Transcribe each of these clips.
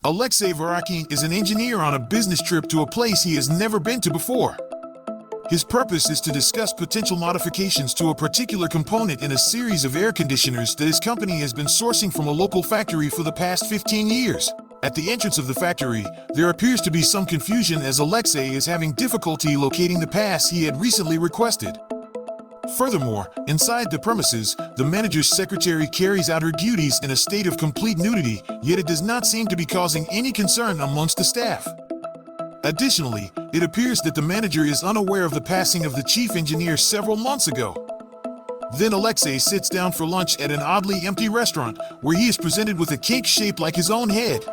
Alexey Varakin is an engineer on a business trip to a place he has never been to before. His purpose is to discuss potential modifications to a particular component in a series of air conditioners that his company has been sourcing from a local factory for the past 15 years. At the entrance of the factory, there appears to be some confusion as Alexey is having difficulty locating the pass he had recently requested. Furthermore, inside the premises, the manager's secretary carries out her duties in a state of complete nudity, yet it does not seem to be causing any concern amongst the staff. Additionally, it appears that the manager is unaware of the passing of the chief engineer several months ago. Then Alexey sits down for lunch at an oddly empty restaurant, where he is presented with a cake shaped like his own head.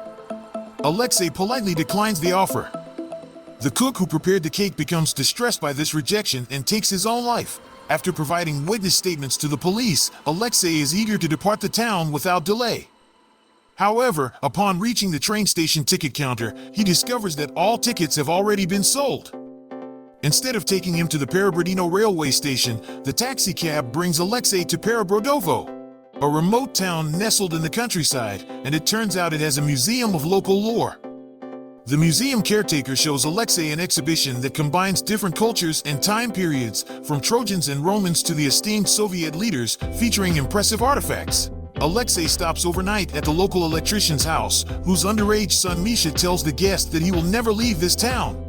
Alexey politely declines the offer. The cook who prepared the cake becomes distressed by this rejection and takes his own life. After providing witness statements to the police, Alexey is eager to depart the town without delay. However, upon reaching the train station ticket counter, he discovers that all tickets have already been sold. Instead of taking him to the Perabrodino railway station, the taxi cab brings Alexey to Perabrodovo, a remote town nestled in the countryside, and it turns out it has a museum of local lore. The museum caretaker shows Alexey an exhibition that combines different cultures and time periods, from Trojans and Romans to the esteemed Soviet leaders, featuring impressive artifacts. Alexey stops overnight at the local electrician's house, whose underage son Misha tells the guest that he will never leave this town.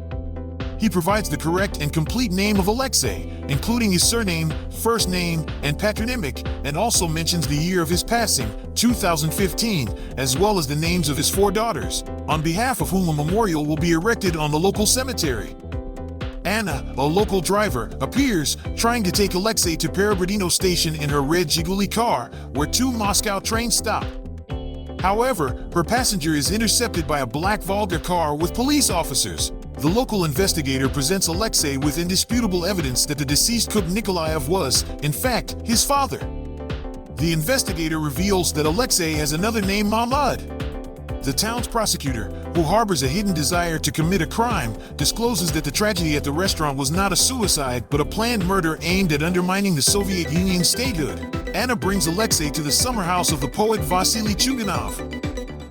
He provides the correct and complete name of Alexey, including his surname, first name, and patronymic, and also mentions the year of his passing, 2015, as well as the names of his 4 daughters, on behalf of whom a memorial will be erected on the local cemetery. Anna, a local driver, appears, trying to take Alexey to Perabrodino station in her red Zhiguli car, where 2 Moscow trains stop. However, her passenger is intercepted by a black Volga car with police officers. The local investigator presents Alexey with indisputable evidence that the deceased cook Nikolaev was, in fact, his father. The investigator reveals that Alexey has another name, Mahmud. The town's prosecutor, who harbors a hidden desire to commit a crime, discloses that the tragedy at the restaurant was not a suicide but a planned murder aimed at undermining the Soviet Union's statehood. Anna brings Alexey to the summer house of the poet Vasily Chuganov.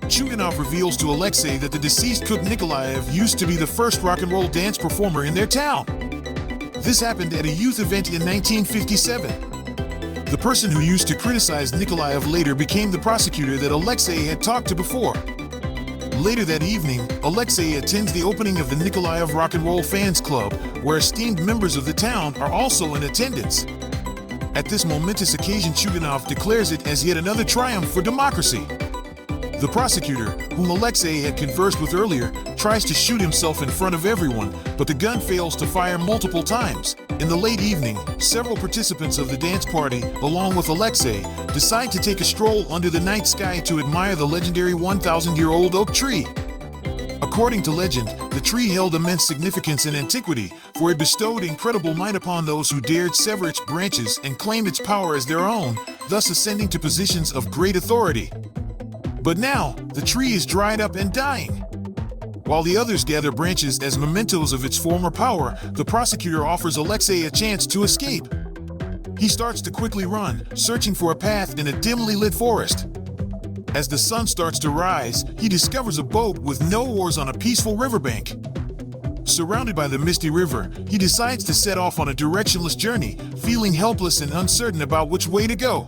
Chuganov reveals to Alexey that the deceased cook Nikolaev used to be the first rock and roll dance performer in their town. This happened at a youth event in 1957. The person who used to criticize Nikolaev later became the prosecutor that Alexey had talked to before. Later that evening, Alexey attends the opening of the Nikolaev Rock and Roll Fans Club, where esteemed members of the town are also in attendance. At this momentous occasion, Chuganov declares it as yet another triumph for democracy. The prosecutor, whom Alexey had conversed with earlier, tries to shoot himself in front of everyone, but the gun fails to fire multiple times. In the late evening, several participants of the dance party, along with Alexey, decide to take a stroll under the night sky to admire the legendary 1,000-year-old oak tree. According to legend, the tree held immense significance in antiquity, for it bestowed incredible might upon those who dared sever its branches and claim its power as their own, thus ascending to positions of great authority. But now, the tree is dried up and dying. While the others gather branches as mementos of its former power, the prosecutor offers Alexey a chance to escape. He starts to quickly run, searching for a path in a dimly lit forest. As the sun starts to rise, he discovers a boat with no oars on a peaceful riverbank. Surrounded by the misty river, he decides to set off on a directionless journey, feeling helpless and uncertain about which way to go.